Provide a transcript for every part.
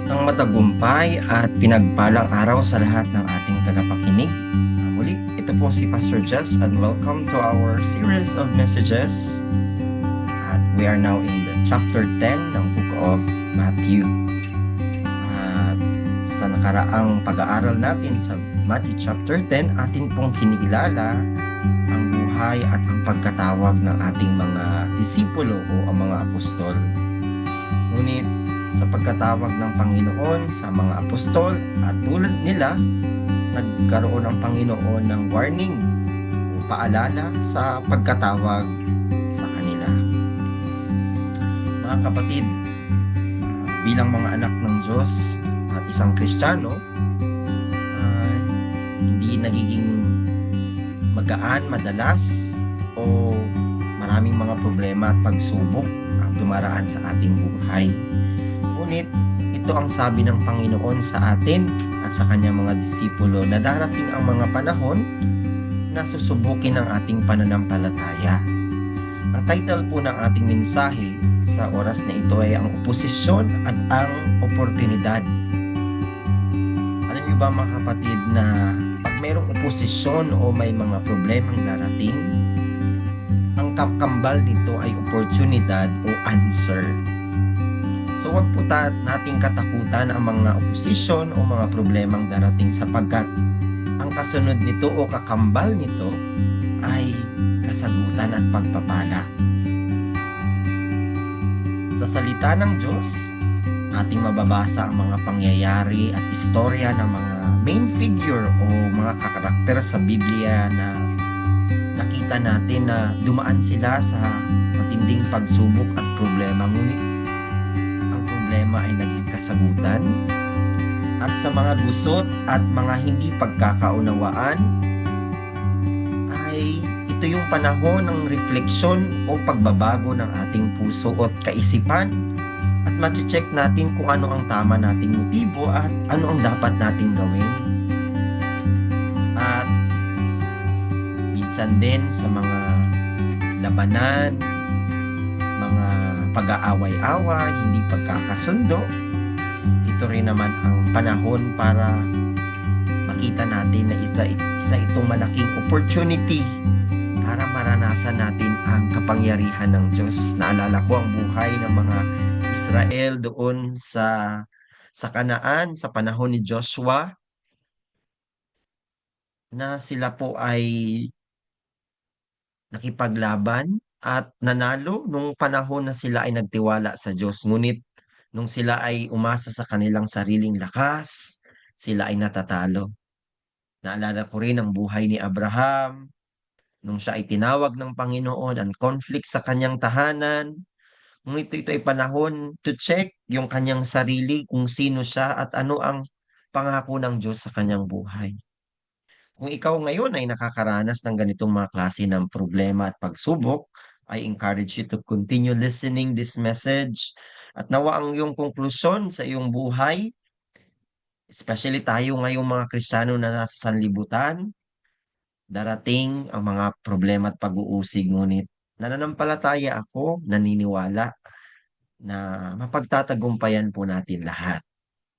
Isang matagumpay at pinagpalang araw sa lahat ng ating tagapakinig. Muli, ito po si Pastor Jess and welcome to our series of messages. At we are now in the chapter 10 ng Book of Matthew. At sa nakaraang pag-aaral natin sa Matthew chapter 10, atin pong kinikilala ang buhay at ang pagkatawag ng ating mga disipulo o ang mga apostol. Ngunit sa pagkatawag ng Panginoon sa mga apostol at tulad nila, nagkaroon ang Panginoon ng warning o paalala sa pagkatawag sa kanila. Mga kapatid, bilang mga anak ng Diyos at isang Kristiyano, hindi nagiging magaan madalas o maraming mga problema at pagsubok ang dumaraan sa ating buhay. Ngunit ito ang sabi ng Panginoon sa atin at sa kanyang mga disipulo na darating ang mga panahon na susubukin ang ating pananampalataya. Ang title po ng ating mensahe sa oras na ito ay ang oposisyon at ang oportunidad. Alam niyo ba mga kapatid na pag mayroong oposisyon o may mga problemang darating, ang kambal nito ay oportunidad o answer. So wag po nating katakutan ang mga oposisyon o mga problemang darating sapagkat ang kasunod nito o kakambal nito ay kasagutan at pagpapala. Sa salita ng Diyos, ating mababasa ang mga pangyayari at istorya ng mga main figure o mga karakter sa Biblia na nakita natin na dumaan sila sa matinding pagsubok at problema, ngunit problema ay naging kasagutan. At sa mga gusot at mga hindi pagkakaunawaan ay ito yung panahon ng refleksyon o pagbabago ng ating puso at kaisipan at ma-check natin kung ano ang tama nating motibo at ano ang dapat nating gawin. At minsan din sa mga labanan, mga pag-aaway-away, hindi pagkakasundo, ito rin naman ang panahon para makita natin na isa itong malaking opportunity para maranasan natin ang kapangyarihan ng Diyos. Naalala ko ang buhay ng mga Israel doon sa Kanaan sa panahon ni Joshua na sila po ay nakipaglaban at nanalo nung panahon na sila ay nagtiwala sa Diyos. Ngunit nung sila ay umasa sa kanilang sariling lakas, sila ay natatalo. Naalala ko rin ang buhay ni Abraham, nung siya ay tinawag ng Panginoon, ang conflict sa kanyang tahanan. Ngunit ito ay panahon to check yung kanyang sarili, kung sino siya at ano ang pangako ng Diyos sa kanyang buhay. Kung ikaw ngayon ay nakakaranas ng ganitong mga klase ng problema at pagsubok, I encourage you to continue listening this message at nawa ang iyong konklusyon sa iyong buhay, especially tayo ngayong mga Kristiyano na nasa sanlibutan, darating ang mga problema at pag-uusig, ngunit nananampalataya ako, naniniwala na mapagtatagumpayan po natin lahat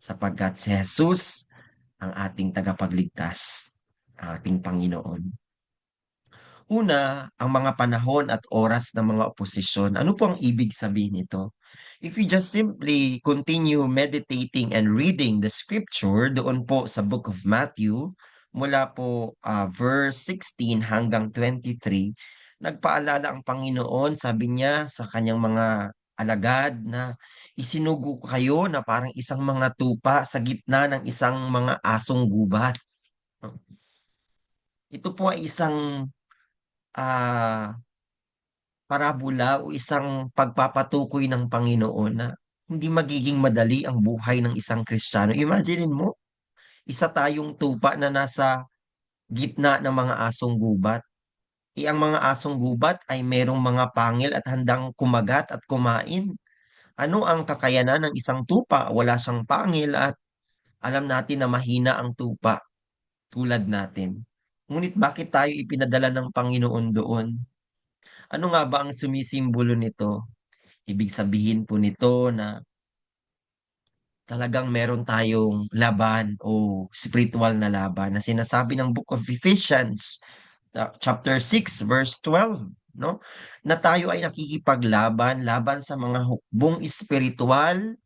sapagkat si Jesus ang ating tagapagligtas, ang ating Panginoon. Una, ang mga panahon at oras ng mga oposisyon. Ano po ang ibig sabihin nito? If you just simply continue meditating and reading the scripture doon po sa Book of Matthew, mula po verse 16 hanggang 23, nagpaalala ang Panginoon, sabi niya sa kanyang mga alagad na isinugo kayo na parang isang mga tupa sa gitna ng isang mga asong gubat. Ito po ay isang ah, parabola o isang pagpapatukoy ng Panginoon na hindi magiging madali ang buhay ng isang Kristiyano. Imagine mo, isa tayong tupa na nasa gitna ng mga asong gubat. Ang mga asong gubat ay merong mga pangil at handang kumagat at kumain. Ano ang kakayanan ng isang tupa? Wala siyang pangil at alam natin na mahina ang tupa tulad natin. Ngunit bakit tayo ipinadala ng Panginoon doon? Ano nga ba ang sumisimbolo nito? Ibig sabihin po nito na Talagang meron tayong laban o spiritual na laban na sinasabi ng Book of Ephesians, chapter 6, verse 12, no? Na tayo ay nakikipaglaban, laban sa mga hukbong espiritual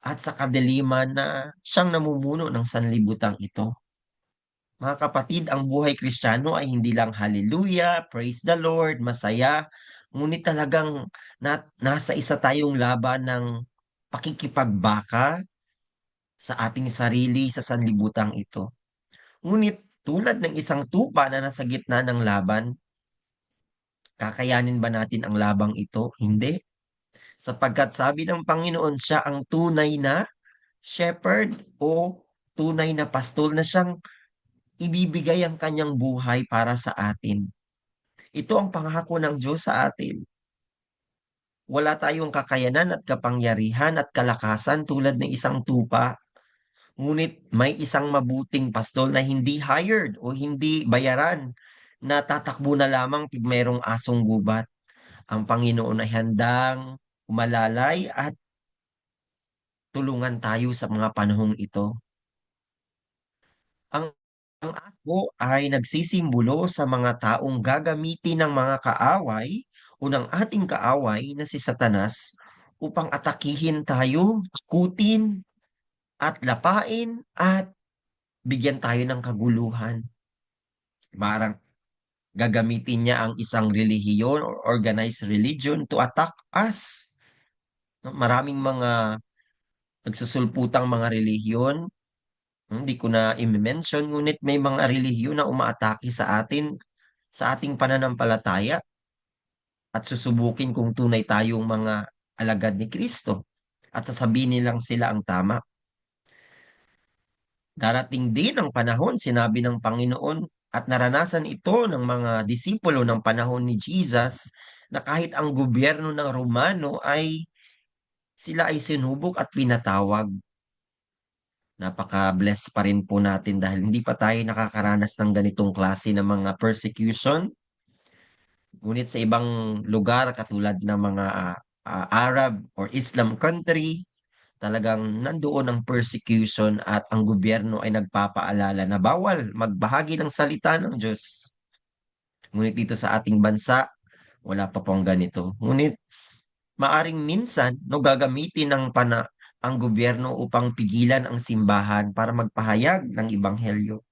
at sa kadiliman na siyang namumuno ng sanlibutan ito. Mga kapatid, ang buhay Kristiyano ay hindi lang hallelujah, praise the Lord, masaya, ngunit talagang nasa isa tayong laban ng pakikipagbaka sa ating sarili sa sanlibutan ito. Ngunit tulad ng isang tupa na nasa gitna ng laban, kakayanin ba natin ang labang ito? Hindi. Sapagkat sabi ng Panginoon, siya ang tunay na shepherd o tunay na pastol na siyang ibibigay ang kanyang buhay para sa atin. Ito ang pangako ng Diyos sa atin. Wala tayong kakayanan at kapangyarihan at kalakasan tulad ng isang tupa. Ngunit may isang mabuting pastol na hindi hired o hindi bayaran na tatakbo na lamang pag merong asong gubat. Ang Panginoon ay handang umalalay at tulungan tayo sa mga panahong ito. Ang, ang aso ay nagsisimbolo sa mga taong gagamitin ng mga kaaway o ng ating kaaway na si Satanas upang atakihin tayo, takutin at lapain at bigyan tayo ng kaguluhan. Marang gagamitin niya ang isang relihiyon or organized religion to attack us. No, maraming mga nagsusulputang mga relihiyon, hindi ko na i-mention, ngunit may mga relihiyon na umaatake sa atin, sa ating pananampalataya at susubukin kung tunay tayong mga alagad ni Kristo at sasabihin nilang sila ang tama. Darating din ang panahon, sinabi ng Panginoon, at naranasan ito ng mga disipulo ng panahon ni Jesus, na kahit ang gobyerno ng Romano ay sila ay sinubok at pinatawag. Napaka-bless pa rin po natin dahil hindi pa tayo nakakaranas ng ganitong klase ng mga persecution. Ngunit sa ibang lugar katulad ng mga Arab or Islam country, talagang nandoon ang persecution at ang gobyerno ay nagpapaalala na bawal magbahagi ng salita ng Diyos. Ngunit dito sa ating bansa, wala pa pong ganito. Ngunit maaring minsan no gagamitin ang gobyerno upang pigilan ang simbahan para magpahayag ng ebanghelyo.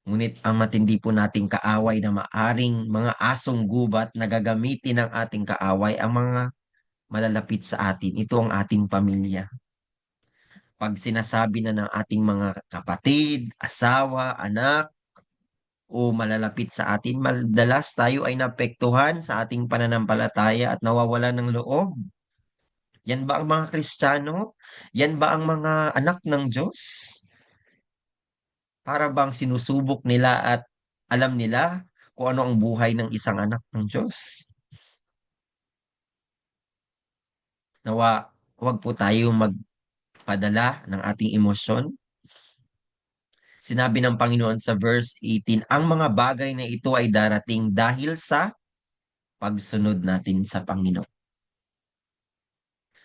Ngunit ang matindi po nating kaaway na maaring mga asong gubat na gagamitin ng ating kaaway ang mga malalapit sa atin. Ito ang ating pamilya. Pag sinasabi na ng ating mga kapatid, asawa, anak, o malalapit sa atin, madalas tayo ay naapektuhan sa ating pananampalataya at nawawalan ng loob. Yan ba ang mga Kristiyano? Yan ba ang mga anak ng Diyos? Para bang sinusubok nila at alam nila kung ano ang buhay ng isang anak ng Diyos? Nawa, huwag po tayo magpadala ng ating emosyon. Sinabi ng Panginoon sa verse 18, ang mga bagay na ito ay darating dahil sa pagsunod natin sa Panginoon.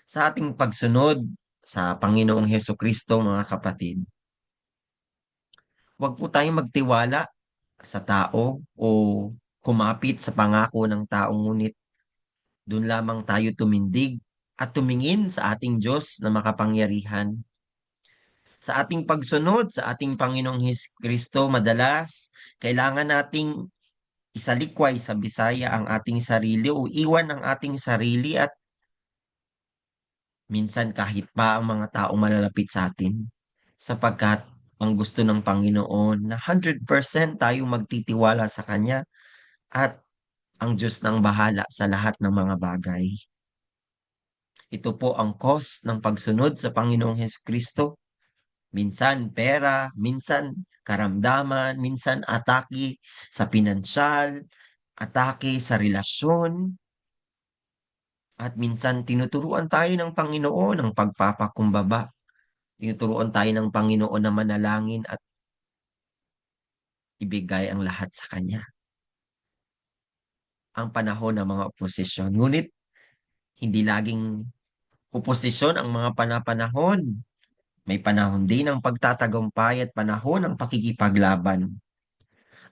Sa ating pagsunod sa Panginoong Heso Kristo, mga kapatid, huwag po tayong magtiwala sa tao o kumapit sa pangako ng taong ngunit doon lamang tayo tumindig at tumingin sa ating Diyos na makapangyarihan. Sa ating pagsunod sa ating Panginoong Kristo, madalas kailangan nating isalikway sa Bisaya ang ating sarili o iwan ang ating sarili at minsan kahit pa ang mga taong malalapit sa atin sapagkat ang gusto ng Panginoon na 100% tayong magtitiwala sa Kanya at ang Diyos nang bahala sa lahat ng mga bagay. Ito po ang cost ng pagsunod sa Panginoong Hesus Kristo. Minsan pera, minsan karamdaman, minsan atake sa pinansyal, atake sa relasyon, at minsan tinuturuan tayo ng Panginoon ng pagpapakumbaba. Tinuturuan tayo ng Panginoon na manalangin at ibigay ang lahat sa Kanya. Ang panahon ng mga oposisyon. Ngunit hindi laging Oposisyon ang mga panapanahon. May panahon din ng pagtatagumpay at panahon ng pakikipaglaban.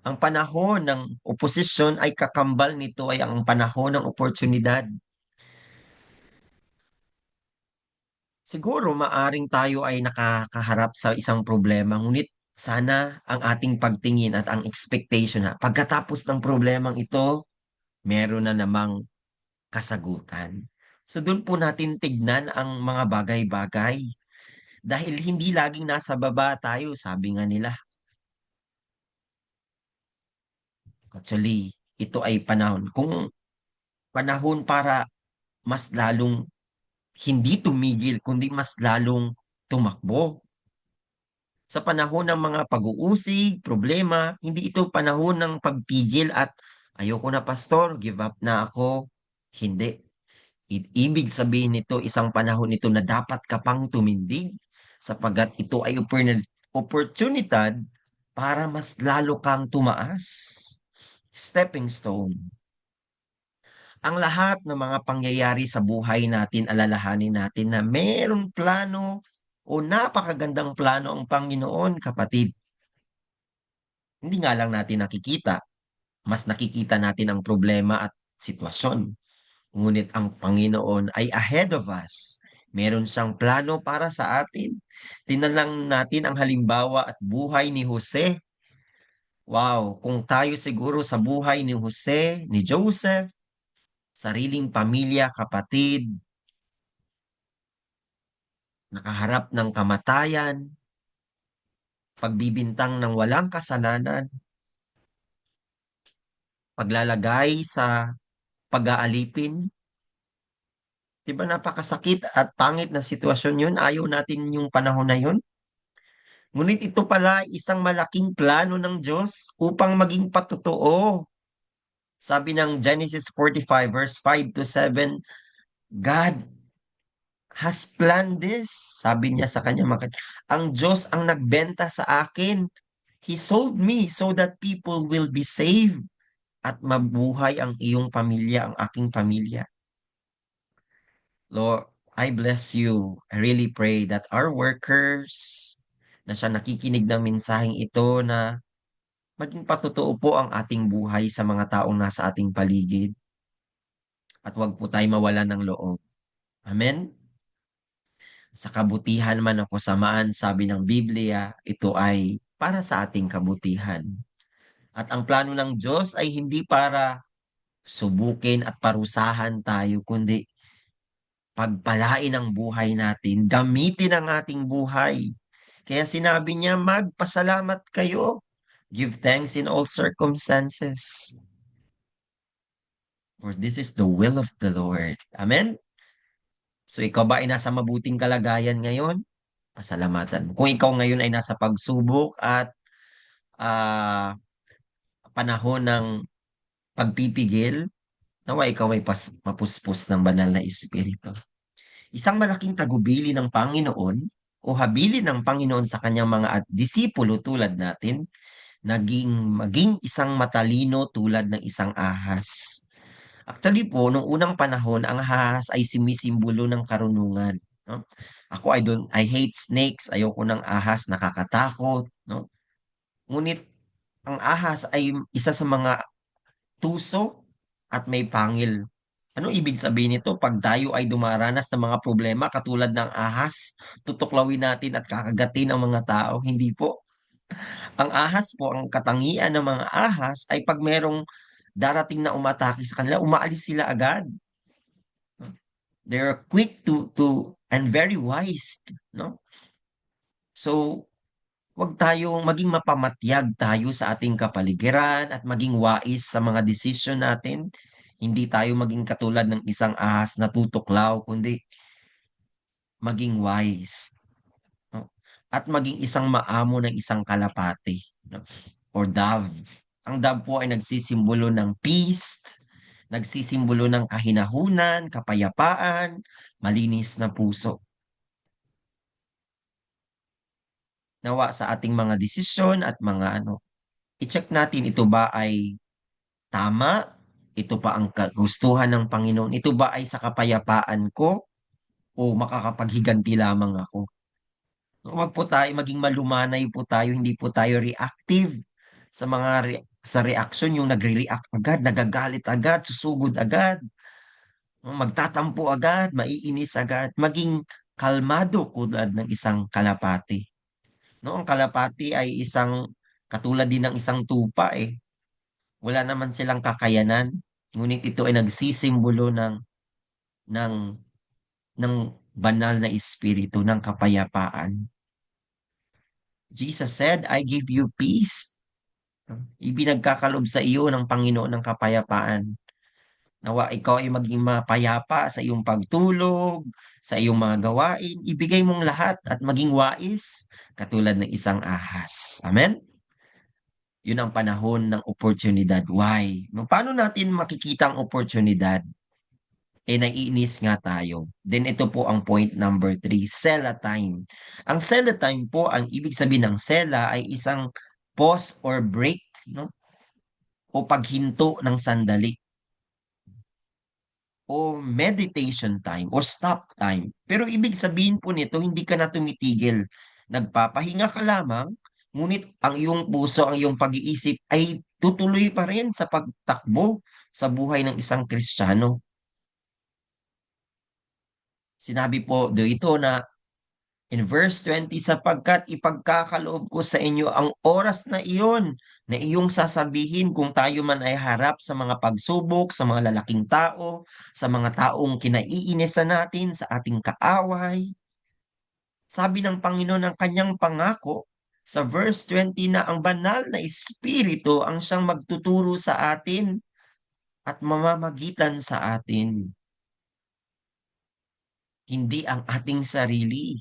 Ang panahon ng oposisyon ay kakambal nito ay ang panahon ng oportunidad. Siguro maaring tayo ay nakakaharap sa isang problema, ngunit sana ang ating pagtingin at ang expectation na pagkatapos ng problemang ito, meron na namang kasagutan. So doon po natin tignan ang mga bagay-bagay dahil hindi laging nasa baba tayo, sabi nga nila. Actually, ito ay panahon. Kung panahon para mas lalong hindi tumigil, kundi mas lalong tumakbo. Sa panahon ng mga pag-uusig, problema, hindi ito panahon ng pagtigil at ayoko na pastor, give up na ako. Hindi. Ibig sabihin nito, isang panahon nito na dapat ka pang tumindig sapagat ito ay oportunidad para mas lalo kang tumaas. Stepping stone. Ang lahat ng mga pangyayari sa buhay natin, alalahanin natin na merong plano o napakagandang plano ang Panginoon, kapatid. Hindi nga lang natin nakikita, mas nakikita natin ang problema at sitwasyon. Ngunit ang Panginoon ay ahead of us. Meron siyang plano para sa atin. Tingnan lang natin ang halimbawa at buhay ni Jose. Wow, kung tayo siguro sa buhay ni Jose, ni Joseph, sariling pamilya, kapatid, nakaharap ng kamatayan, pagbibintang ng walang kasalanan, paglalagay sa pag-aalipin. Di ba napakasakit at pangit na sitwasyon yun? Ayaw natin yung panahon na yun. Ngunit ito pala isang malaking plano ng Diyos upang maging patotoo. Sabi ng Genesis 45 verse 5 to 7, God has planned this. Sabi niya sa kanya, ang Diyos ang nagbenta sa akin. He sold me so that people will be saved at mabuhay ang iyong pamilya, ang aking pamilya. Lord, I bless you. I really pray that our workers na siya nakikinig ng mensaheng ito na maging patotoo po ang ating buhay sa mga taong nasa ating paligid at wag po tayo mawalan ng loob. Amen? Sa kabutihan man o kasamaan, sabi ng Biblia, ito ay para sa ating kabutihan. At ang plano ng Diyos ay hindi para subukin at parusahan tayo, kundi pagpalain ang buhay natin, gamitin ang ating buhay. Kaya sinabi niya, magpasalamat kayo. Give thanks in all circumstances. For this is the will of the Lord. Amen? So ikaw ba ay nasa mabuting kalagayan ngayon? Pasalamatan mo. Kung ikaw ngayon ay nasa pagsubok at ah, panahon ng pagpipigil, nawa ikaw ay mapuspos ng banal na Espiritu. Isang malaking tagubili ng Panginoon o habili ng Panginoon sa kanyang mga disipulo tulad natin, maging isang matalino tulad ng isang ahas. Actually po, nung unang panahon, ang ahas ay sumisimbolo ng karunungan. No? Ako, I hate snakes. Ayoko ng ahas, nakakatakot. No? Ngunit, ang ahas ay isa sa mga tuso at may pangil. Ano ibig sabihin nito? Pag tayo ay dumaranas ng mga problema katulad ng ahas, tutuklawin natin at kakagatin ang mga tao. Hindi po. Ang ahas po, ang katangian ng mga ahas ay pag merong darating na umatake sa kanila, umaalis sila agad. They're quick to and very wise, no? So, wag tayong maging mapamatyag tayo sa ating kapaligiran at maging wais sa mga desisyon natin. Hindi tayo maging katulad ng isang ahas na tutuklaw, kundi maging wise, no? At maging isang maamo ng isang kalapate, no? Or dove. Ang dove po ay nagsisimbolo ng peace, nagsisimbolo ng kahinahunan, kapayapaan, malinis na puso. Nawa sa ating mga desisyon at mga i-check natin ito ba ay tama? Ito pa ang kagustuhan ng Panginoon? Ito ba ay sa kapayapaan ko? o makakapaghiganti lamang ako. Huwag po tayo maging malumanay po tayo, hindi po tayo reactive sa sa reaksyon, yung nagre-react agad, nagagalit agad, susugod agad, magtatampo agad, maiinis agad, maging kalmado tulad ng isang kalapati. No, ang kalapati ay isang katulad din ng isang tupa eh. Wala naman silang kakayanan, ngunit ito ay nagsisimbolo ng ng banal na espiritu ng kapayapaan. Jesus said, I give you peace. Ibinagkakalob sa iyo ng Panginoon ng kapayapaan. Nawa ikaw ay maging mapayapa sa iyong pagtulog, sa iyong mga gawain. Ibigay mong lahat at maging wais katulad ng isang ahas. Amen? Yun ang panahon ng oportunidad. Why? Paano natin makikita ang oportunidad? Eh, naiinis nga tayo. Then ito po ang point number 3, Sela time. Ang Sela time po, ang ibig sabihin ng Sela ay isang pause or break, no? O paghinto ng sandali o meditation time o stop time. Pero ibig sabihin po nito, hindi ka na tumitigil. Nagpapahinga ka lamang, ngunit ang iyong puso, ang iyong pag-iisip ay tutuloy pa rin sa pagtakbo sa buhay ng isang Kristiyano. Sinabi po dito na in verse 20, sapagkat ipagkakaloob ko sa inyo ang oras na iyon na iyong sasabihin kung tayo man ay harap sa mga pagsubok, sa mga lalaking tao, sa mga taong kinaiinisan natin, sa ating kaaway. Sabi ng Panginoon ng kanyang pangako sa verse 20 na ang banal na Espiritu ang siyang magtuturo sa atin at mamamagitan sa atin, hindi ang ating sarili.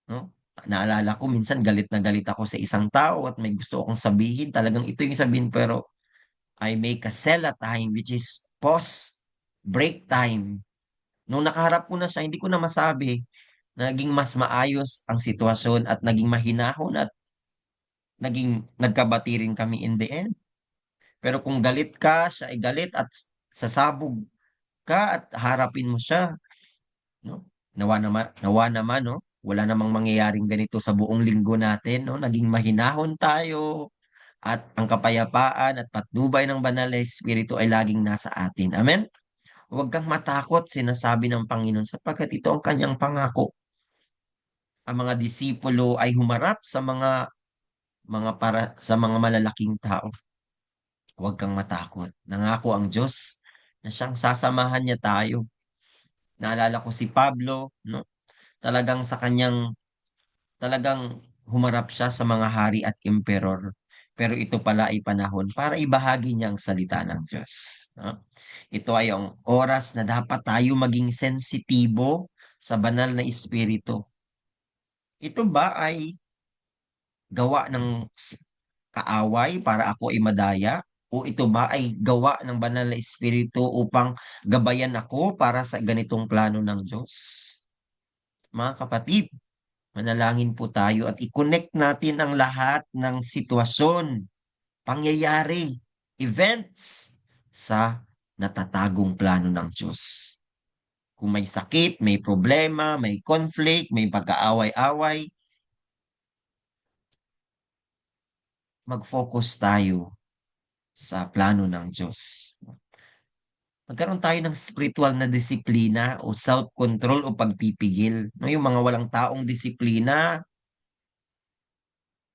No? Naalala ko minsan galit na galit ako sa isang tao at may gusto akong sabihin. Talagang ito yung sabihin pero I make a sella time which is pause, break time. Nung nakaharap ko na siya, hindi ko na masabi. Naging mas maayos ang sitwasyon at naging mahinahon at naging nagkabati rin kami in the end. Pero kung galit ka, siya ay galit at sasabog ka at harapin mo siya, no? Nawa naman, no? Wala namang mangyayaring ganito sa buong linggo natin, no? Naging mahinahon tayo at ang kapayapaan at patnubay ng banal na Espiritu ay laging nasa atin. Amen? Huwag kang matakot, sinasabi ng Panginoon, sapagkat ito ang kanyang pangako. Ang mga disipulo ay humarap sa mga malalaking tao. Huwag kang matakot. Nangako ang Diyos na siyang sasamahan niya tayo. Naalala ko si Pablo, no? Talagang sa kanyang talagang humarap siya sa mga hari at emperor. Pero ito pala ay panahon para ibahagi niya ang salita ng Diyos. No? Ito ay ang oras na dapat tayo maging sensitibo sa banal na espiritu. Ito ba ay gawa ng kaaway para ako ay madaya? O ito ba ay gawa ng banal na espiritu upang gabayan ako para sa ganitong plano ng Diyos? Mga kapatid, manalangin po tayo at i-connect natin ang lahat ng sitwasyon, pangyayari, events sa natatagong plano ng Diyos. Kung may sakit, may problema, may conflict, may pagkaaway-away, mag-focus tayo sa plano ng Diyos. Magkaroon tayo ng spiritual na disiplina o self-control o pagpipigil. No, yung mga walang taong disiplina,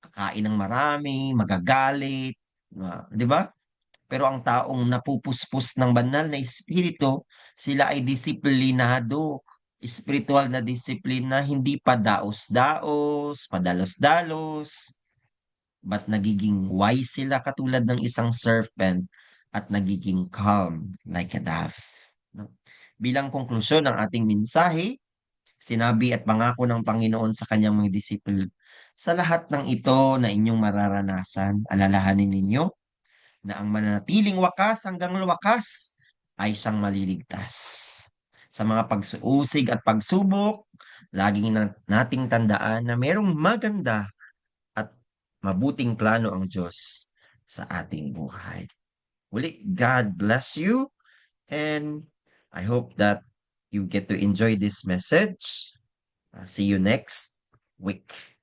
kakain ng marami, magagalit, di ba? Pero ang taong napupuspos ng banal na espiritu, sila ay disiplinado, spiritual na disiplina, hindi pa daos-daos, padalos-dalos, but nagiging wise sila katulad ng isang serpent at nagiging calm like a dove. No? Bilang konklusyon ng ating mensahe, sinabi at pangako ng Panginoon sa kanyang mga disipulo, sa lahat ng ito na inyong mararanasan, alalahanin ninyo na ang mananatiling wakas hanggang wakas ay siyang maliligtas. Sa mga pagsuusig at pagsubok, laging nating tandaan na merong maganda at mabuting plano ang Diyos sa ating buhay. Muli, God bless you and I hope that you get to enjoy this message. See you next week.